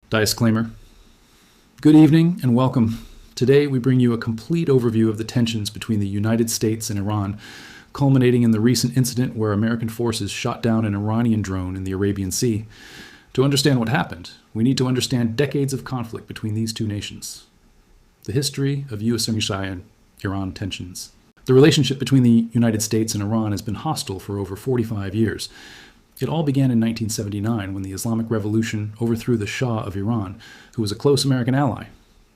Disclaimer. Good evening and welcome. Today we bring you a complete overview of the tensions between the United States and Iran, culminating in the recent incident where American forces shot down an Iranian drone in the Arabian Sea. To understand what happened, we need to understand decades of conflict between these two nations. The history of U.S.-Iran tensions. The relationship between the United States and Iran has been hostile for over 45 years. It all began in 1979 when the Islamic Revolution overthrew the Shah of Iran, who was a close American ally.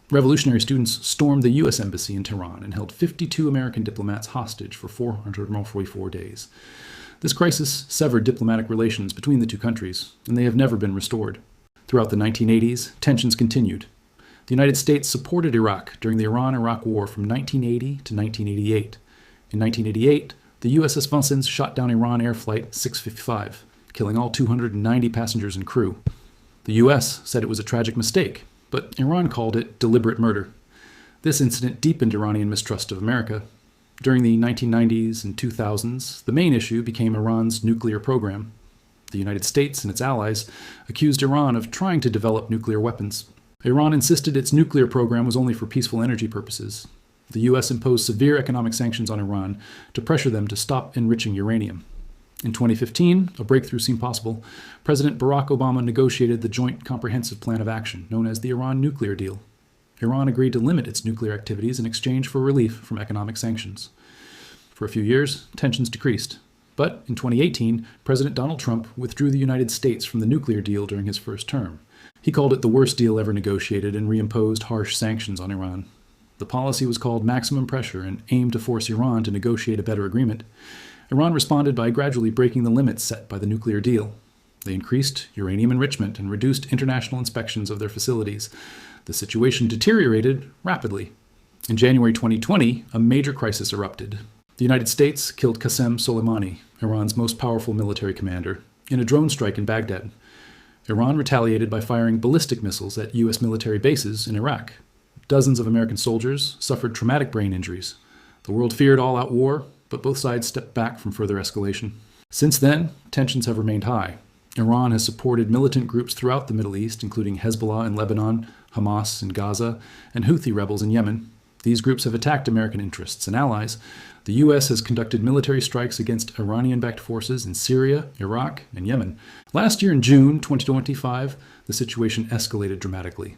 Revolutionary students stormed the U.S. Embassy in Tehran and held 52 American diplomats hostage for 444 days. This crisis severed diplomatic relations between the two countries, and they have never been restored. Throughout the 1980s, tensions continued. The United States supported Iraq during the Iran-Iraq War from 1980 to 1988. In 1988, the USS Vincennes shot down Iran Air Flight 655. Killing all 290 passengers and crew. The U.S. said it was a tragic mistake, but Iran called it deliberate murder. This incident deepened Iranian mistrust of America. During the 1990s and 2000s, the main issue became Iran's nuclear program. The United States and its allies accused Iran of trying to develop nuclear weapons. Iran insisted its nuclear program was only for peaceful energy purposes. The U.S. imposed severe economic sanctions on Iran to pressure them to stop enriching uranium. In 2015, a breakthrough seemed possible. President Barack Obama negotiated the Joint Comprehensive Plan of Action, known as the Iran nuclear deal. Iran agreed to limit its nuclear activities in exchange for relief from economic sanctions. For a few years, tensions decreased. But in 2018, President Donald Trump withdrew the United States from the nuclear deal during his first term. He called it the worst deal ever negotiated and reimposed harsh sanctions on Iran. The policy was called maximum pressure and aimed to force Iran to negotiate a better agreement. Iran responded by gradually breaking the limits set by the nuclear deal. They increased uranium enrichment and reduced international inspections of their facilities. The situation deteriorated rapidly. In January 2020, a major crisis erupted. The United States killed Qasem Soleimani, Iran's most powerful military commander, in a drone strike in Baghdad. Iran retaliated by firing ballistic missiles at U.S. military bases in Iraq. Dozens of American soldiers suffered traumatic brain injuries. The world feared all-out war, but both sides stepped back from further escalation. Since then, tensions have remained high. Iran has supported militant groups throughout the Middle East, including Hezbollah in Lebanon, Hamas in Gaza, and Houthi rebels in Yemen. These groups have attacked American interests and allies. The U.S. has conducted military strikes against Iranian-backed forces in Syria, Iraq, and Yemen. Last year in June 2025, the situation escalated dramatically.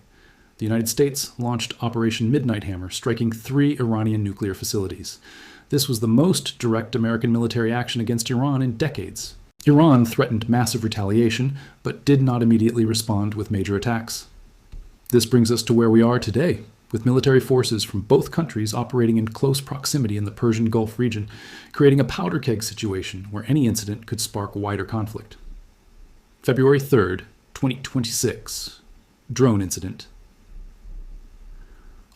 The United States launched Operation Midnight Hammer, striking 3 Iranian nuclear facilities. This was the most direct American military action against Iran in decades. Iran threatened massive retaliation, but did not immediately respond with major attacks. This brings us to where we are today, with military forces from both countries operating in close proximity in the Persian Gulf region, creating a powder keg situation where any incident could spark wider conflict. February 3rd, 2026. Drone incident.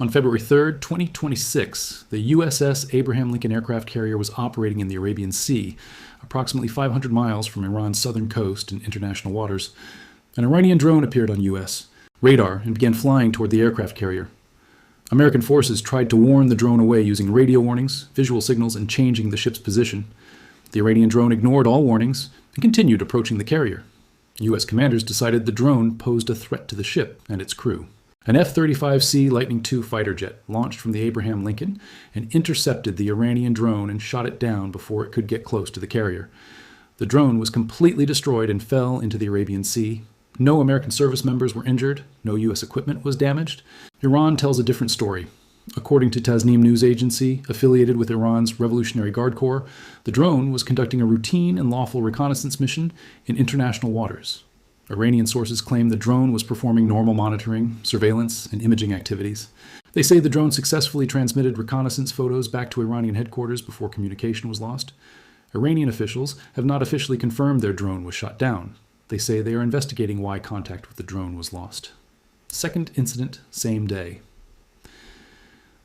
On February 3, 2026, the USS Abraham Lincoln aircraft carrier was operating in the Arabian Sea, approximately 500 miles from Iran's southern coast in international waters. An Iranian drone appeared on U.S. radar and began flying toward the aircraft carrier. American forces tried to warn the drone away using radio warnings, visual signals, and changing the ship's position. The Iranian drone ignored all warnings and continued approaching the carrier. U.S. commanders decided the drone posed a threat to the ship and its crew. An F-35C Lightning II fighter jet launched from the Abraham Lincoln and intercepted the Iranian drone and shot it down before it could get close to the carrier. The drone was completely destroyed and fell into the Arabian Sea. No American service members were injured. No U.S. equipment was damaged. Iran tells a different story. According to Tasnim news agency, affiliated with Iran's Revolutionary Guard Corps, the drone was conducting a routine and lawful reconnaissance mission in international waters. Iranian sources claim the drone was performing normal monitoring, surveillance, and imaging activities. They say the drone successfully transmitted reconnaissance photos back to Iranian headquarters before communication was lost. Iranian officials have not officially confirmed their drone was shot down. They say they are investigating why contact with the drone was lost. Second incident, same day.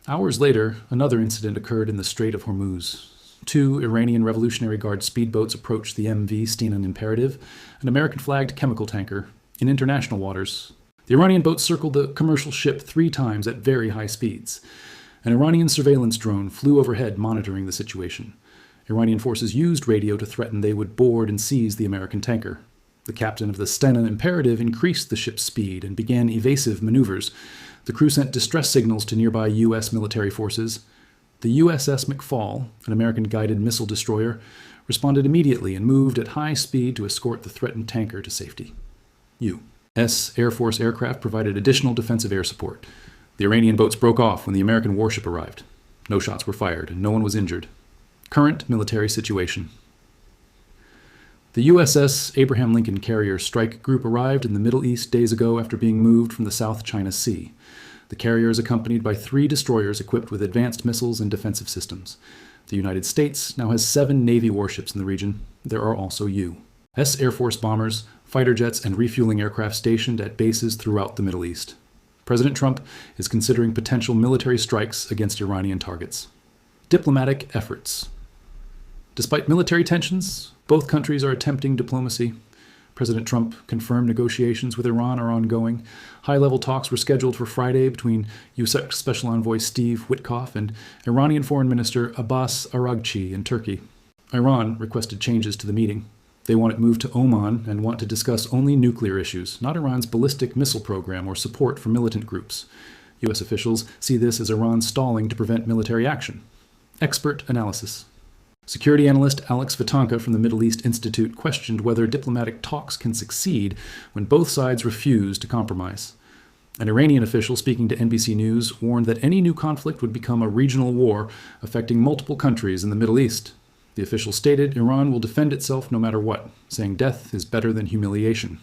Hours later, another incident occurred in the Strait of Hormuz. 2 Iranian Revolutionary Guard speedboats approached the MV Stena Imperative, an American-flagged chemical tanker, in international waters. The Iranian boats circled the commercial ship 3 times at very high speeds. An Iranian surveillance drone flew overhead monitoring the situation. Iranian forces used radio to threaten they would board and seize the American tanker. The captain of the Stena Imperative increased the ship's speed and began evasive maneuvers. The crew sent distress signals to nearby U.S. military forces. The USS McFall, an American guided missile destroyer, responded immediately and moved at high speed to escort the threatened tanker to safety. U.S. Air Force aircraft provided additional defensive air support. The Iranian boats broke off when the American warship arrived. No shots were fired and no one was injured. Current military situation. The USS Abraham Lincoln Carrier Strike Group arrived in the Middle East days ago after being moved from the South China Sea. The carrier is accompanied by 3 destroyers equipped with advanced missiles and defensive systems. The United States now has 7 Navy warships in the region. There are also U.S. Air Force bombers, fighter jets, and refueling aircraft stationed at bases throughout the Middle East. President Trump is considering potential military strikes against Iranian targets. Diplomatic efforts. Despite military tensions, both countries are attempting diplomacy. President Trump confirmed negotiations with Iran are ongoing. High-level talks were scheduled for Friday between U.S. Special Envoy Steve Witkoff and Iranian Foreign Minister Abbas Araghchi in Turkey. Iran requested changes to the meeting. They want it moved to Oman and want to discuss only nuclear issues, not Iran's ballistic missile program or support for militant groups. U.S. officials see this as Iran stalling to prevent military action. Expert analysis. Security analyst Alex Vitanka from the Middle East Institute questioned whether diplomatic talks can succeed when both sides refuse to compromise. An Iranian official speaking to NBC News warned that any new conflict would become a regional war affecting multiple countries in the Middle East. The official stated Iran will defend itself no matter what, saying death is better than humiliation.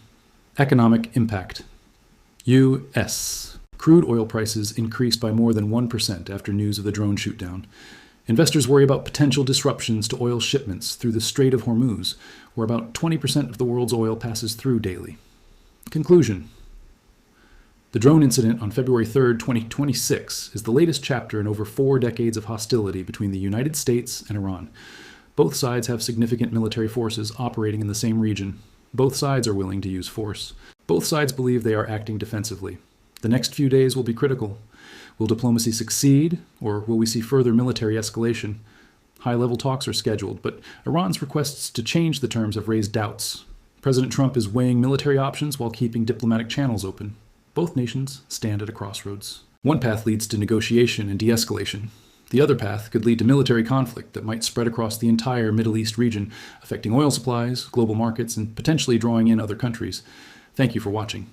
Economic impact. U.S. Crude oil prices increased by more than 1% after news of the drone shoot-down. Investors worry about potential disruptions to oil shipments through the Strait of Hormuz, where about 20% of the world's oil passes through daily. Conclusion. The drone incident on February 3, 2026, is the latest chapter in over 4 decades of hostility between the United States and Iran. Both sides have significant military forces operating in the same region. Both sides are willing to use force. Both sides believe they are acting defensively. The next few days will be critical. Will diplomacy succeed, or will we see further military escalation? High-level talks are scheduled, but Iran's requests to change the terms have raised doubts. President Trump is weighing military options while keeping diplomatic channels open. Both nations stand at a crossroads. One path leads to negotiation and de-escalation. The other path could lead to military conflict that might spread across the entire Middle East region, affecting oil supplies, global markets, and potentially drawing in other countries. Thank you for watching.